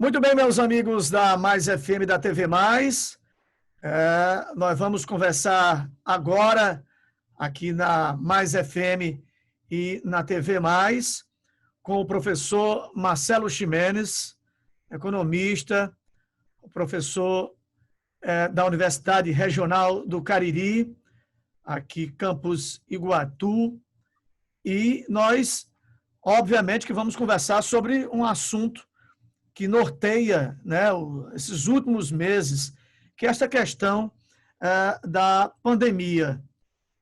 Muito bem, meus amigos da Mais FM da TV Mais. Nós vamos conversar agora aqui na Mais FM e na TV Mais com o professor Marcelo Ximenes, economista, o professor da Universidade Regional do Cariri, aqui campus Iguatu, e nós, obviamente, que vamos conversar sobre um assunto que norteia, né, esses últimos meses, que é esta questão da pandemia.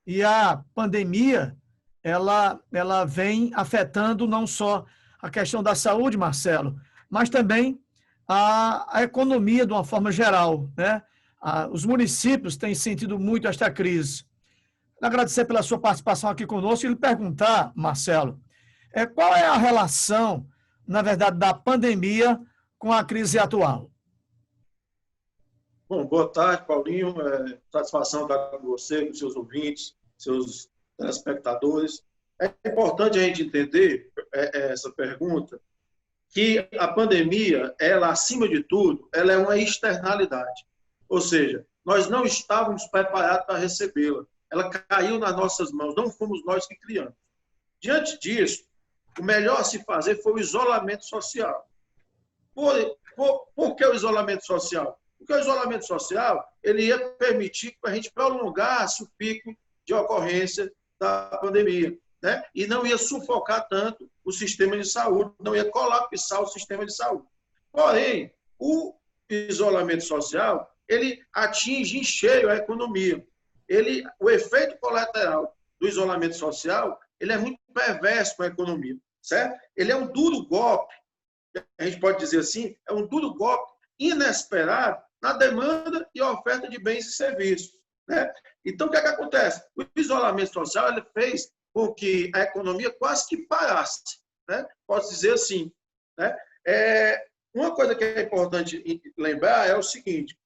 E a pandemia, ela vem afetando não só a questão da saúde, Marcelo, mas também a economia de uma forma geral, né? Os municípios têm sentido muito esta crise. Agradecer pela sua participação aqui conosco e lhe perguntar, Marcelo, qual é a relação, na verdade, da pandemia com a crise atual? Bom, boa tarde, Paulinho. Satisfação estar com você, com seus ouvintes, seus telespectadores. É importante a gente entender essa pergunta, que a pandemia, ela, acima de tudo, ela é uma externalidade. Ou seja, nós não estávamos preparados para recebê-la. Ela caiu nas nossas mãos, não fomos nós que criamos. Diante disso, o melhor a se fazer foi o isolamento social. Por que o isolamento social? Porque o isolamento social ele ia permitir que a gente prolongasse o pico de ocorrência da pandemia, né? E não ia sufocar tanto o sistema de saúde, não ia colapsar o sistema de saúde. Porém, o isolamento social ele atinge em cheio a economia. O efeito colateral do isolamento social ele é muito perverso com a economia, certo? Ele é um duro golpe, a gente pode dizer assim, é um duro golpe inesperado na demanda e oferta de bens e serviços, né? Então, o que acontece? O isolamento social ele fez com que a economia quase que parasse, né? Posso dizer assim, né? Uma coisa que é importante lembrar é o seguinte,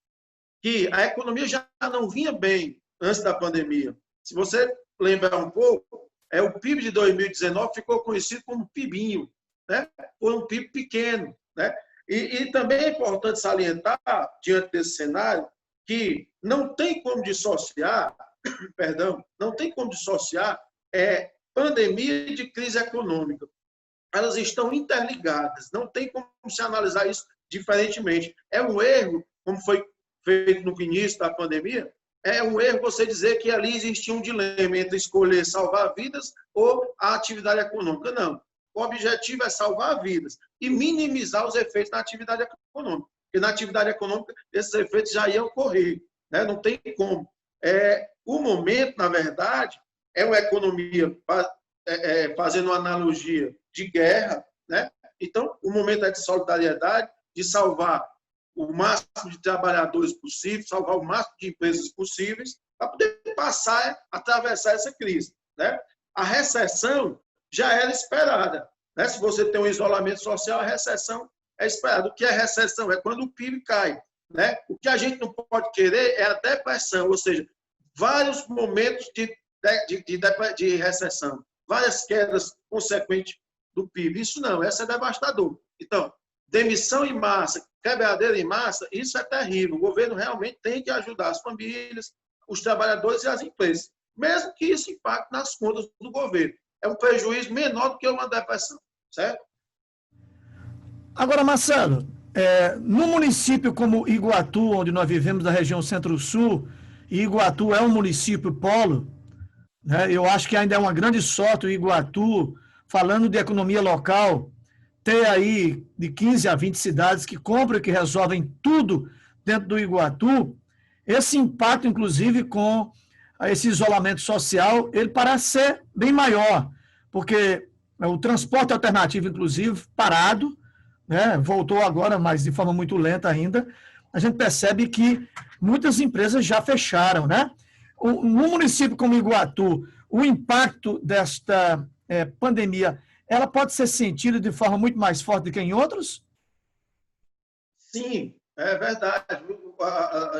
que a economia já não vinha bem antes da pandemia. Se você lembrar um pouco, o PIB de 2019 ficou conhecido como PIBinho, né? Foi um PIB pequeno, né? E também é importante salientar, diante desse cenário, que não tem como dissociar, não tem como dissociar pandemia de crise econômica. Elas estão interligadas, não tem como se analisar isso diferentemente. É um erro, como foi feito no início da pandemia, é um erro você dizer que ali existia um dilema entre escolher salvar vidas ou a atividade econômica. Não. O objetivo é salvar vidas e minimizar os efeitos na atividade econômica. Porque na atividade econômica, esses efeitos já iam ocorrer, né? Não tem como. O momento, na verdade, é uma economia, fazendo uma analogia de guerra, né? Então, o momento é de solidariedade, de salvar o máximo de trabalhadores possível, salvar o máximo de empresas possíveis, para poder atravessar essa crise, né? A recessão já era esperada, né? Se você tem um isolamento social, a recessão é esperada. O que é recessão? É quando o PIB cai, né? O que a gente não pode querer é a depressão, ou seja, vários momentos de recessão, várias quedas consequentes do PIB. Isso não, essa é devastador. Então, demissão em massa, quebradeira em massa, isso é terrível. O governo realmente tem que ajudar as famílias, os trabalhadores e as empresas, mesmo que isso impacte nas contas do governo. É um prejuízo menor do que uma depressão, certo? Agora, Marcelo, no município como Iguatu, onde nós vivemos da região Centro-Sul, e Iguatu é um município polo, né? Eu acho que ainda é uma grande sorte o Iguatu, falando de economia local, ter aí de 15 a 20 cidades que compram e que resolvem tudo dentro do Iguatu. Esse impacto, inclusive, com esse isolamento social, ele parece ser bem maior, porque o transporte alternativo, inclusive, parado, né, voltou agora, mas de forma muito lenta ainda. A gente percebe que muitas empresas já fecharam, né? No município como Iguatu, o impacto desta pandemia, ela pode ser sentida de forma muito mais forte do que em outros? Sim, é verdade.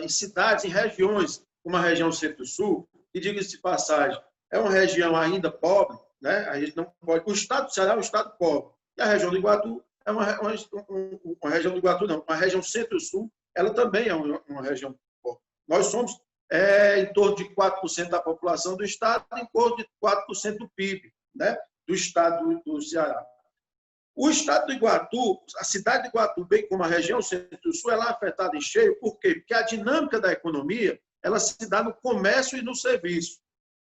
Em cidades, em regiões, como a região Centro-Sul, e diga-se de passagem, é uma região ainda pobre, né? A gente não pode. O estado do Ceará é um estado pobre. E a região do Iguatu é uma região do Iguatu, não, uma região centro-sul, ela também é uma região pobre. Nós somos em torno de 4% da população do estado, em torno de 4% do PIB, né, do estado do Ceará. O estado do Iguatu, a cidade de Iguatu, bem como a região centro-sul, ela é afetada em cheio. Por quê? Porque a dinâmica da economia ela se dá no comércio e no serviço,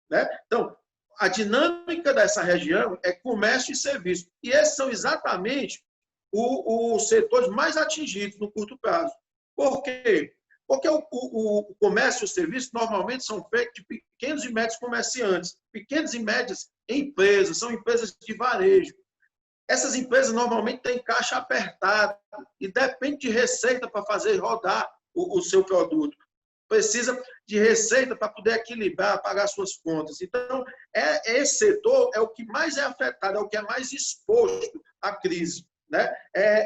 né? Então, a dinâmica dessa região é comércio e serviço. E esses são exatamente os setores mais atingidos no curto prazo. Por quê? Porque o comércio e o serviço normalmente são feitos de pequenos e médios comerciantes. Pequenas e médias empresas, são empresas de varejo. Essas empresas normalmente têm caixa apertada e depende de receita para fazer rodar o seu produto. Precisa de receita para poder equilibrar, pagar suas contas. Então, esse setor é o que mais é afetado, é o que é mais exposto à crise, né?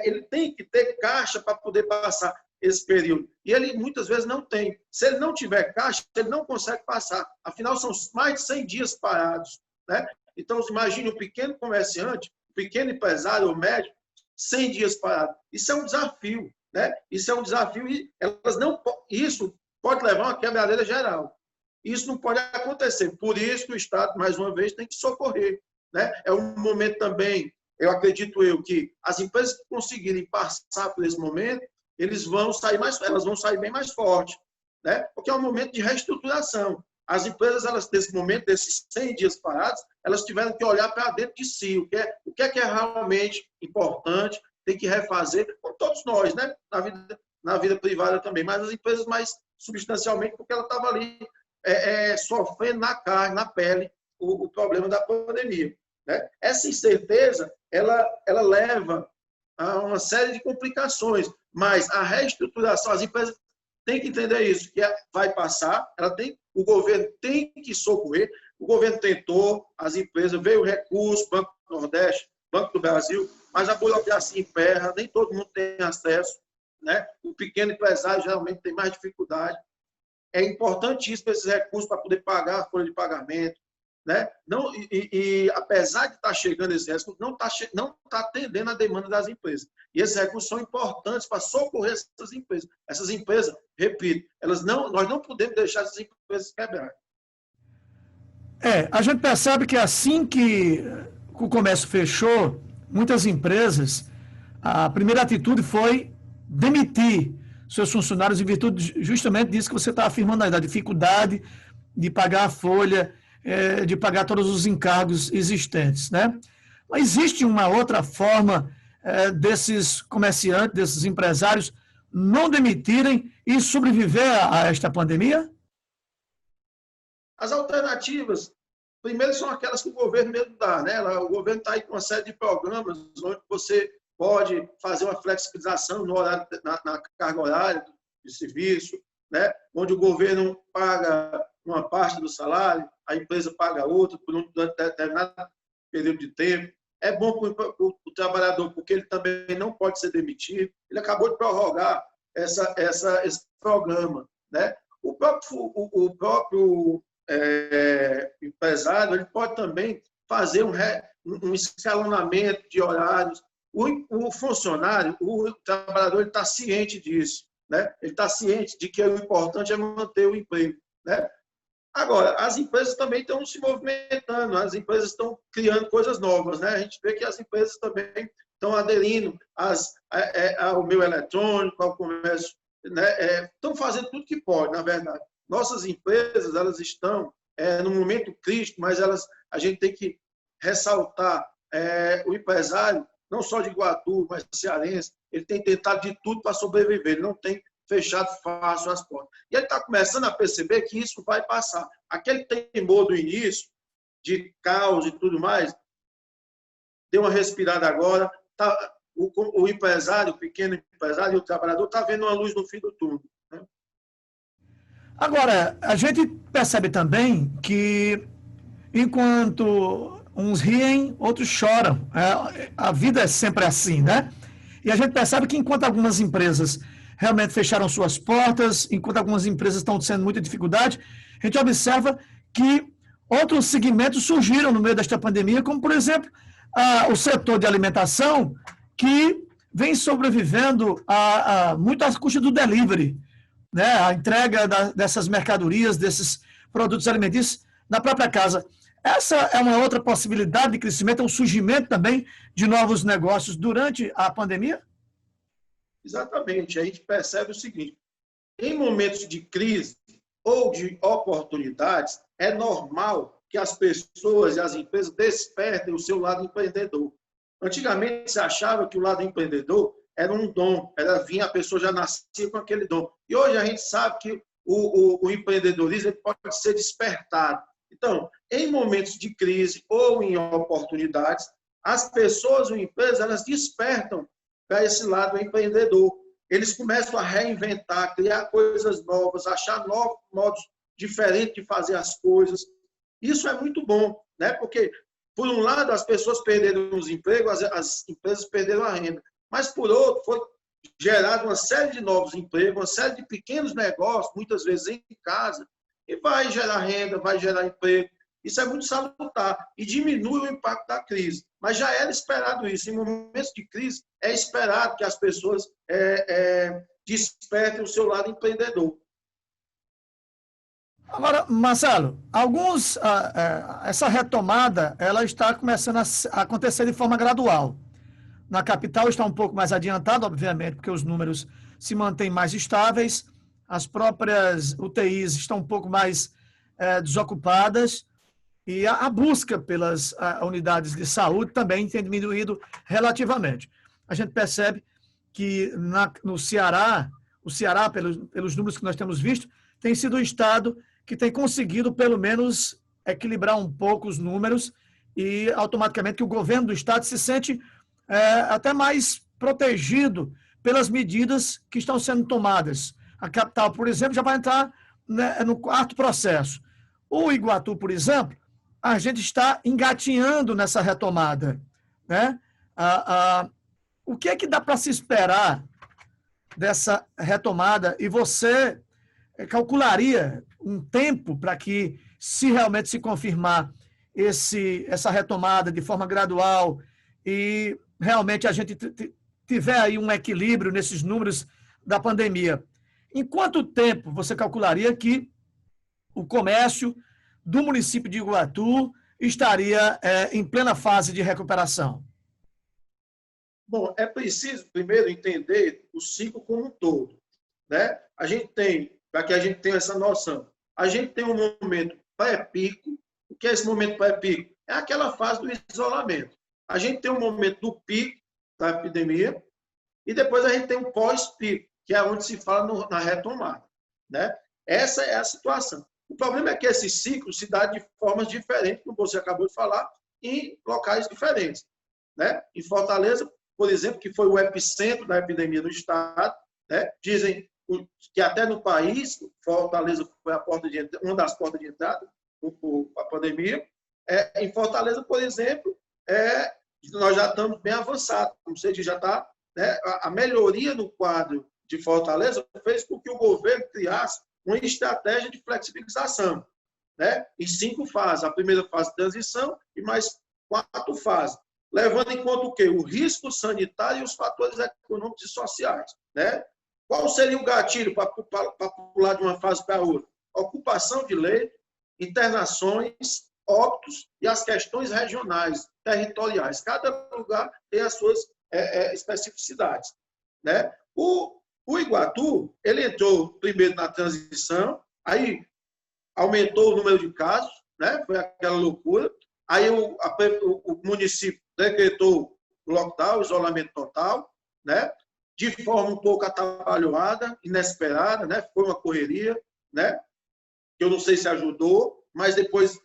Ele tem que ter caixa para poder passar esse período. E ele muitas vezes não tem. Se ele não tiver caixa, ele não consegue passar. Afinal, são mais de 100 dias parados, né? Então, imagine um pequeno comerciante, um pequeno empresário ou médio, 100 dias parado. Isso é um desafio, né? Isso é um desafio e isso pode levar a uma quebradeira geral. Isso não pode acontecer. Por isso que o Estado, mais uma vez, tem que socorrer, né? É um momento também, acredito que as empresas que conseguirem passar por esse momento, elas vão sair bem mais fortes, né? Porque é um momento de reestruturação. As empresas, nesse momento, desses 100 dias parados, elas tiveram que olhar para dentro de si, o que é realmente importante, tem que refazer, como todos nós, né? Na vida privada também, mas as empresas mais substancialmente, porque ela estava ali sofrendo na carne, na pele, o problema da pandemia, né? Essa incerteza, ela leva a uma série de complicações, mas a reestruturação, as empresas têm que entender isso, que vai passar, o governo tem que socorrer, o governo tentou, as empresas, veio o recurso, Banco do Nordeste, Banco do Brasil, mas a burocracia emperra, nem todo mundo tem acesso, né? O pequeno empresário geralmente tem mais dificuldade. É importantíssimo esses recursos para poder pagar a folha de pagamento, né? Apesar de estar chegando esses recursos, não está atendendo a demanda das empresas. E esses recursos são importantes para socorrer essas empresas. Essas empresas, repito, nós não podemos deixar essas empresas quebrarem. A gente percebe que assim que o comércio fechou, muitas empresas, a primeira atitude foi demitir seus funcionários em virtude justamente disso que você está afirmando aí, da dificuldade de pagar a folha, de pagar todos os encargos existentes, né? Mas existe uma outra forma desses comerciantes, desses empresários, não demitirem e sobreviver a esta pandemia? As alternativas, primeiro, são aquelas que o governo mesmo dá, né? O governo está aí com uma série de programas onde você pode fazer uma flexibilização no horário, na carga horária de serviço, né? Onde o governo paga uma parte do salário, a empresa paga outra por um determinado período de tempo. É bom para o trabalhador, porque ele também não pode ser demitido. Ele acabou de prorrogar esse programa, né? O próprio empresário ele pode também fazer um escalonamento de horários. O funcionário, o trabalhador, ele está ciente disso, né? Ele está ciente de que o importante é manter o emprego, né? Agora, as empresas também estão se movimentando, as empresas estão criando coisas novas, né? A gente vê que as empresas também estão aderindo ao meio eletrônico, ao comércio, né? Estão fazendo tudo que pode, na verdade. Nossas empresas, elas estão num momento crítico, mas a gente tem que ressaltar o empresário, não só de Iguatu, mas cearense, ele tem tentado de tudo para sobreviver, ele não tem fechado fácil as portas. E ele está começando a perceber que isso vai passar. Aquele temor do início, de caos e tudo mais, deu uma respirada agora, o empresário, o pequeno empresário, o trabalhador, está vendo uma luz no fim do túnel, né? Agora, a gente percebe também que, enquanto uns riem, outros choram. A vida é sempre assim, né? E a gente percebe que enquanto algumas empresas realmente fecharam suas portas, enquanto algumas empresas estão tendo muita dificuldade, a gente observa que outros segmentos surgiram no meio desta pandemia, como, por exemplo, o setor de alimentação, que vem sobrevivendo muito às custas do delivery, né? A entrega dessas mercadorias, desses produtos alimentícios na própria casa. Essa é uma outra possibilidade de crescimento, é um surgimento também de novos negócios durante a pandemia? Exatamente. A gente percebe o seguinte: em momentos de crise ou de oportunidades, é normal que as pessoas e as empresas despertem o seu lado empreendedor. Antigamente se achava que o lado empreendedor era um dom, a pessoa já nascia com aquele dom. E hoje a gente sabe que o empreendedorismo pode ser despertado. Então, em momentos de crise ou em oportunidades, as pessoas ou empresas, elas despertam para esse lado empreendedor. Eles começam a reinventar, criar coisas novas, achar novos modos diferentes de fazer as coisas. Isso é muito bom, né? Porque, por um lado, as pessoas perderam os empregos, as empresas perderam a renda. Mas, por outro, foi gerada uma série de novos empregos, uma série de pequenos negócios, muitas vezes em casa, e vai gerar renda, vai gerar emprego. Isso é muito salutar e diminui o impacto da crise. Mas já era esperado isso. Em momentos de crise, é esperado que as pessoas despertem o seu lado empreendedor. Agora, Marcelo, essa retomada ela está começando a acontecer de forma gradual. Na capital está um pouco mais adiantado, obviamente, porque os números se mantêm mais estáveis, as próprias UTIs estão um pouco mais desocupadas e a busca pelas unidades de saúde também tem diminuído relativamente. A gente percebe que no Ceará, o Ceará, pelos números que nós temos visto, tem sido o estado que tem conseguido, pelo menos, equilibrar um pouco os números e, automaticamente, que o governo do estado se sente até mais protegido pelas medidas que estão sendo tomadas. A capital, por exemplo, já vai entrar, né, no quarto processo. O Iguatu, por exemplo, a gente está engatinhando nessa retomada, né? O que é que dá para se esperar dessa retomada? E você calcularia um tempo para que, se realmente se confirmar essa retomada de forma gradual e realmente a gente tiver aí um equilíbrio nesses números da pandemia, em quanto tempo você calcularia que o comércio do município de Iguatu estaria em plena fase de recuperação? Bom, é preciso primeiro entender o ciclo como um todo, né? A gente tem, para que a gente tenha essa noção, a gente tem um momento pré-pico. O que é esse momento pré-pico? É aquela fase do isolamento. A gente tem um momento do pico da epidemia e depois a gente tem um pós-pico, que é onde se fala na retomada, né? Essa é a situação. O problema é que esse ciclo se dá de formas diferentes, como você acabou de falar, em locais diferentes, né? Em Fortaleza, por exemplo, que foi o epicentro da epidemia no estado, né? Dizem que até no país, Fortaleza foi uma das portas de entrada para a pandemia. Em Fortaleza, por exemplo, nós já estamos bem avançados, como você diz, já está, né? A melhoria no quadro de Fortaleza fez com que o governo criasse uma estratégia de flexibilização, né? Em 5 fases. A primeira fase de transição e mais 4 fases, levando em conta o quê? O risco sanitário e os fatores econômicos e sociais, né? Qual seria o gatilho para pular de uma fase para outra? Ocupação de leito, internações, óbitos e as questões regionais, territoriais. Cada lugar tem as suas especificidades, né? O Iguatu, ele entrou primeiro na transição, aí aumentou o número de casos, né? Foi aquela loucura. Aí o município decretou lockdown, isolamento total, né? De forma um pouco atabalhoada, inesperada, né? Foi uma correria, né? Eu não sei se ajudou, mas depois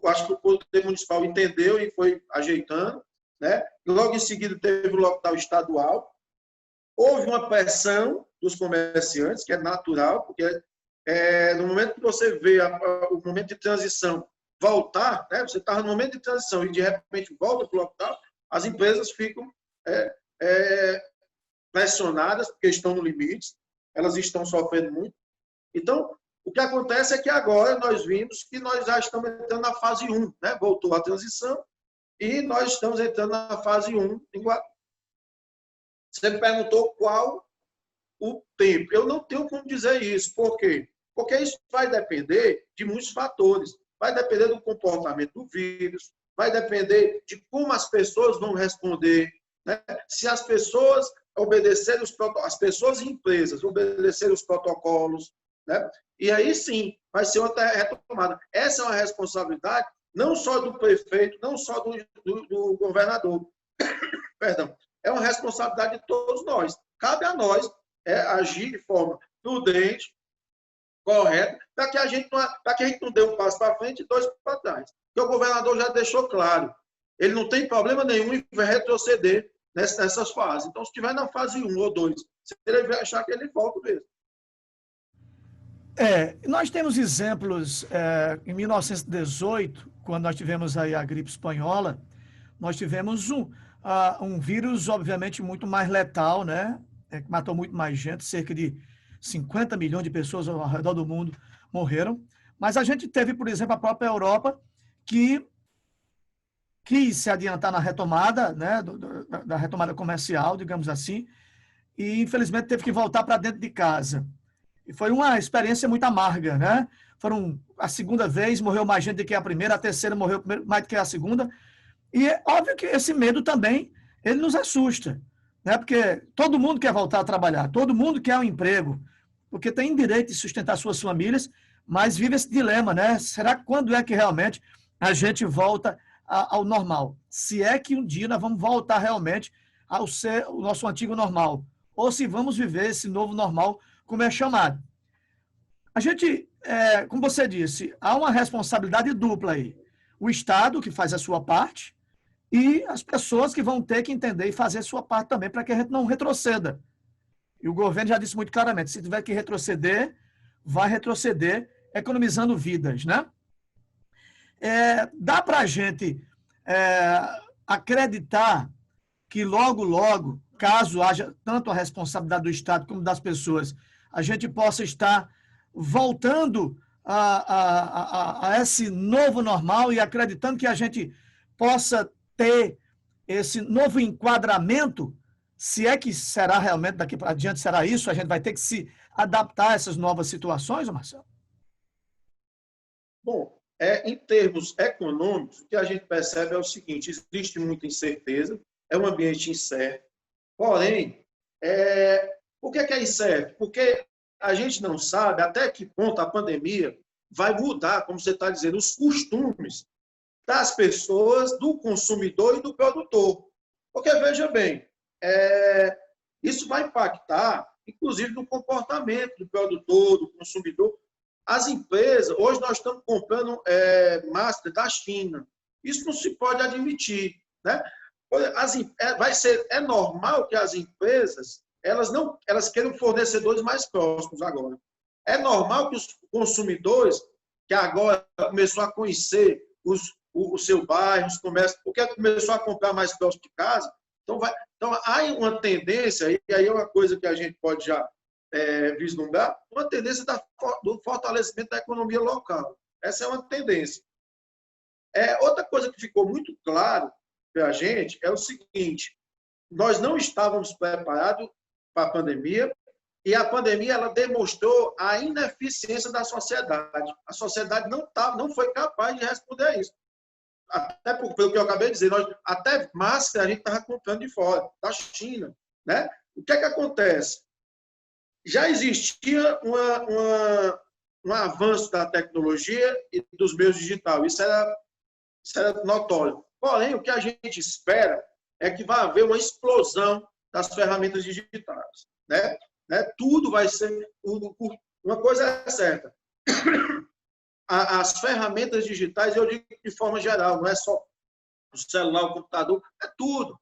acho que o Poder Municipal entendeu e foi ajeitando, né? Logo em seguida teve o lockdown estadual. Houve uma pressão dos comerciantes, que é natural, porque no momento que você vê o momento de transição voltar, né? Você está no momento de transição e de repente volta para o lockdown, as empresas ficam pressionadas, porque estão no limite, elas estão sofrendo muito. Então, o que acontece é que agora nós vimos que nós já estamos entrando na fase 1, né? Voltou a transição e nós estamos entrando na fase 1 em Guarulhos. Você me perguntou qual o tempo. Eu não tenho como dizer isso. Por quê? Porque isso vai depender de muitos fatores. Vai depender do comportamento do vírus, vai depender de como as pessoas vão responder, né? Se as pessoas obedecerem as pessoas e empresas obedecerem os protocolos, né? E aí sim, vai ser outra retomada. Essa é uma responsabilidade não só do prefeito, não só do governador, perdão, é uma responsabilidade de todos nós. Cabe a nós agir de forma prudente, correta, para que a gente não dê um passo para frente e dois para trás. Porque o governador já deixou claro, ele não tem problema nenhum em retroceder nessas fases. Então, se estiver na fase 1 ou 2, se ele vai achar que ele volta mesmo. Nós temos exemplos, em 1918, quando nós tivemos aí a gripe espanhola, nós tivemos um vírus, obviamente, muito mais letal, né? Que matou muito mais gente, cerca de 50 milhões de pessoas ao redor do mundo morreram. Mas a gente teve, por exemplo, a própria Europa, que quis se adiantar na retomada, né, da retomada comercial, digamos assim, e infelizmente teve que voltar para dentro de casa. E foi uma experiência muito amarga, né? A segunda vez morreu mais gente do que a primeira, a terceira morreu mais do que a segunda. E é óbvio que esse medo também, ele nos assusta, né? Porque todo mundo quer voltar a trabalhar, todo mundo quer um emprego, porque tem direito de sustentar suas famílias, mas vive esse dilema, né? Será que quando é que realmente a gente volta ao normal? Se é que um dia nós vamos voltar realmente ao ser o nosso antigo normal, ou se vamos viver esse novo normal, como é chamado. A gente, como você disse, há uma responsabilidade dupla aí. O Estado, que faz a sua parte, e as pessoas que vão ter que entender e fazer a sua parte também, para que a gente não retroceda. E o governo já disse muito claramente, se tiver que retroceder, vai retroceder, economizando vidas, né? Dá para a gente acreditar que logo, logo, caso haja tanto a responsabilidade do Estado como das pessoas, a gente possa estar voltando a esse novo normal e acreditando que a gente possa ter esse novo enquadramento, se é que será realmente daqui para adiante, será isso, a gente vai ter que se adaptar a essas novas situações, Marcelo? Bom, em termos econômicos, o que a gente percebe é o seguinte, existe muita incerteza, é um ambiente incerto, porém, por que é incerto? Porque a gente não sabe até que ponto a pandemia vai mudar, como você está dizendo, os costumes das pessoas, do consumidor e do produtor. Porque, veja bem, isso vai impactar, inclusive, no comportamento do produtor, do consumidor. As empresas, hoje nós estamos comprando máscara da China. Isso não se pode admitir, né? É normal que as empresas elas queiram fornecedores mais próximos agora. É normal que os consumidores, que agora começou a conhecer o seu bairro, os comércios, porque começou a comprar mais próximo de casa, então há uma tendência, e aí é uma coisa que a gente pode já vislumbrar, uma tendência do fortalecimento da economia local. Essa é uma tendência. Outra coisa que ficou muito claro para a gente é o seguinte, nós não estávamos preparados para a pandemia, e a pandemia ela demonstrou a ineficiência da sociedade. A sociedade não foi capaz de responder a isso. Até pelo que eu acabei de dizer, até máscara a gente estava comprando de fora, da China, né? O que acontece? Já existia um avanço da tecnologia e dos meios digitais, isso era notório. Porém, o que a gente espera é que vai haver uma explosão das ferramentas digitais, né? Tudo vai ser... Uma coisa é certa. As ferramentas digitais, eu digo de forma geral, não é só o celular, o computador, é tudo.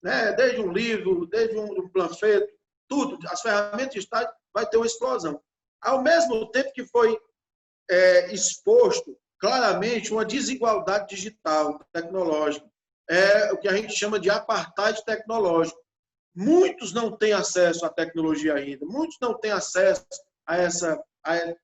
Né? Desde um livro, desde um panfleto, tudo. As ferramentas digitais vai ter uma explosão. Ao mesmo tempo que foi exposto claramente uma desigualdade digital, tecnológica. É o que a gente chama de apartheid tecnológico. Muitos não têm acesso à tecnologia ainda, muitos não têm acesso a essa...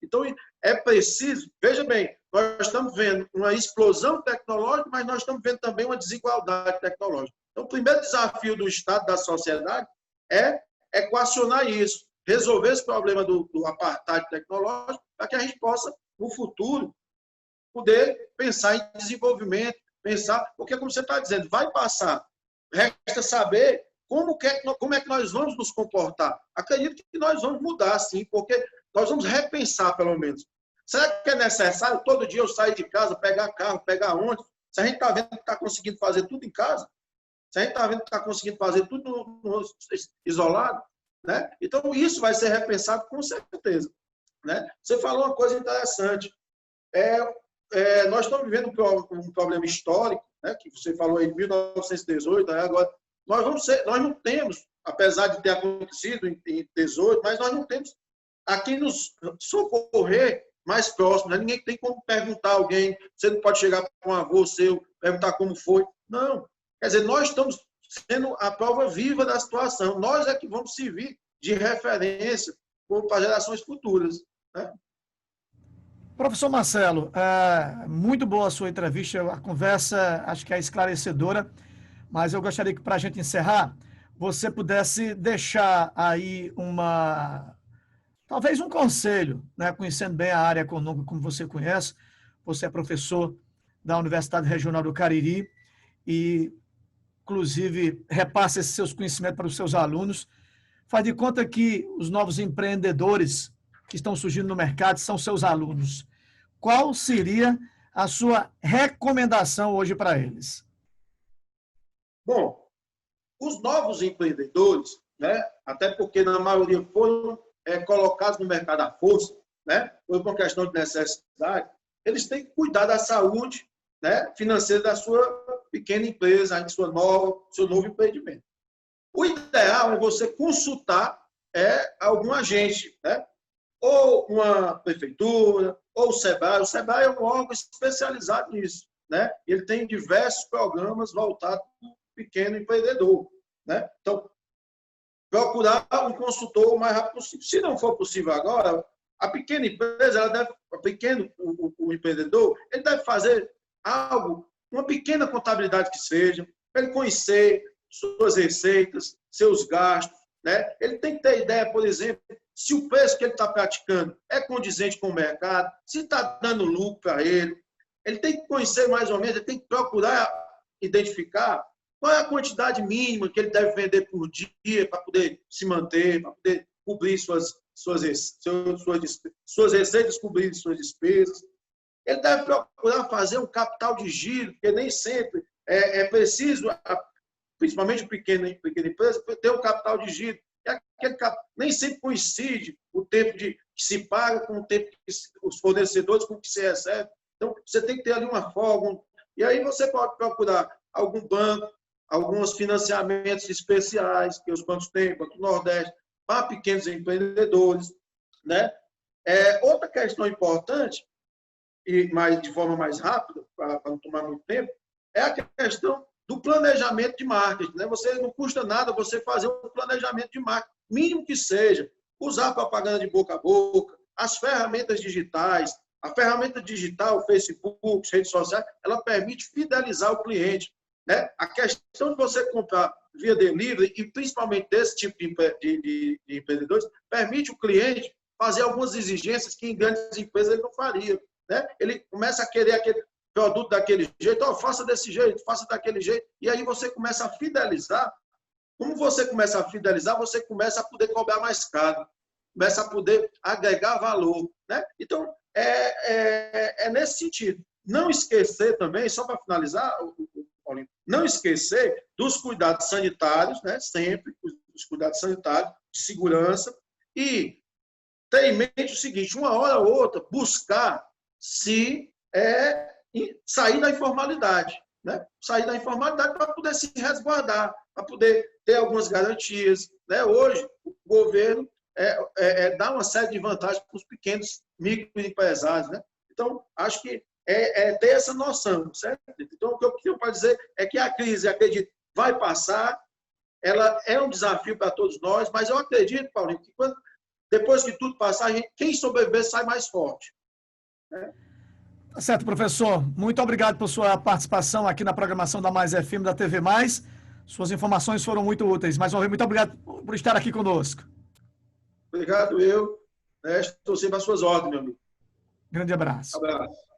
Então, é preciso... Veja bem, nós estamos vendo uma explosão tecnológica, mas nós estamos vendo também uma desigualdade tecnológica. Então, o primeiro desafio do Estado, da sociedade, é equacionar isso, resolver esse problema do apartheid tecnológico, para que a gente possa, no futuro, poder pensar em desenvolvimento, porque, como você está dizendo, vai passar. Resta saber como é que nós vamos nos comportar. Acredito que nós vamos mudar, sim, porque nós vamos repensar, pelo menos. Será que é necessário todo dia eu sair de casa, pegar carro, pegar ônibus? Se a gente está vendo que está conseguindo fazer tudo em casa, se a gente está vendo que está conseguindo fazer tudo isolado, né? Então, isso vai ser repensado com certeza. Né? Você falou uma coisa interessante. Nós estamos vivendo um problema histórico, né? Que você falou em 1918, né? Agora, nós não temos, apesar de ter acontecido em 18, mas nós não temos a quem nos socorrer mais próximo. Né? Ninguém tem como perguntar a alguém, você não pode chegar para um avô seu, perguntar como foi. Não. Quer dizer, nós estamos sendo a prova viva da situação. Nós é que vamos servir de referência para gerações futuras. Né? Professor Marcelo, muito boa a sua entrevista, a conversa acho que é esclarecedora, mas eu gostaria que, para a gente encerrar, você pudesse deixar aí talvez um conselho, né? Conhecendo bem a área econômica como você conhece, você é professor da Universidade Regional do Cariri e, inclusive, repassa esses seus conhecimentos para os seus alunos. Faz de conta que os novos empreendedores que estão surgindo no mercado são seus alunos. Qual seria a sua recomendação hoje para eles? Bom, os novos empreendedores, né, até porque na maioria foram colocados no mercado à força, né, por uma questão de necessidade, eles têm que cuidar da saúde, né, financeira da sua pequena empresa, do seu novo empreendimento. O ideal é você consultar algum agente, né, ou uma prefeitura, ou o SEBRAE. O SEBRAE é um órgão especializado nisso. Né? Ele tem diversos programas voltados para o pequeno empreendedor. Né? Então, procurar um consultor o mais rápido possível. Se não for possível agora, a pequena empresa, o empreendedor, ele deve fazer algo, uma pequena contabilidade que seja, para ele conhecer suas receitas, seus gastos. Né? Ele tem que ter ideia, por exemplo, se o preço que ele está praticando é condizente com o mercado, se está dando lucro para ele. Ele tem que conhecer mais ou menos, ele tem que procurar identificar qual é a quantidade mínima que ele deve vender por dia para poder se manter, para poder cobrir suas receitas, cobrir suas despesas. Ele deve procurar fazer um capital de giro, porque nem sempre é preciso, principalmente o pequena empresa, ter um capital de giro. Nem sempre coincide o tempo que se paga com o tempo que os fornecedores com que se recebe. Então, você tem que ter ali uma folga. E aí você pode procurar algum banco, alguns financiamentos especiais que os bancos têm, Banco do Nordeste, para pequenos empreendedores. Né? Outra questão importante, e de forma mais rápida, para não tomar muito tempo, é a questão do planejamento de marketing. Né? Você não custa nada você fazer um planejamento de marketing, mínimo que seja, usar propaganda de boca a boca, as ferramentas digitais. A ferramenta digital, Facebook, redes sociais, ela permite fidelizar o cliente. Né? A questão de você comprar via delivery, e principalmente desse tipo de empreendedores, permite o cliente fazer algumas exigências que em grandes empresas ele não faria. Né? Ele começa a querer aquele produto daquele jeito, faça desse jeito, faça daquele jeito, e aí você começa a fidelizar. Como você começa a fidelizar, você começa a poder cobrar mais caro, começa a poder agregar valor. Né? Então, é nesse sentido. Não esquecer também, só para finalizar, Paulinho, não esquecer dos cuidados sanitários, né? Sempre os cuidados sanitários, de segurança, e ter em mente o seguinte, uma hora ou outra, buscar sair da informalidade. Né? Sair da informalidade para poder se resguardar, para poder ter algumas garantias. Né? Hoje, o governo dá uma série de vantagens para os pequenos microempresários. Né? Então, acho que ter essa noção. Certo? Então, o que eu tenho para dizer é que a crise, acredito, vai passar, ela é um desafio para todos nós, mas eu acredito, Paulinho, que depois que tudo passar, quem sobreviver sai mais forte. Né? Tá certo, professor. Muito obrigado por sua participação aqui na programação da Mais FM da TV Mais. Suas informações foram muito úteis. Mais uma vez, muito obrigado por estar aqui conosco. Obrigado, eu. Estou sempre às suas ordens, meu amigo. Grande abraço. Abraço.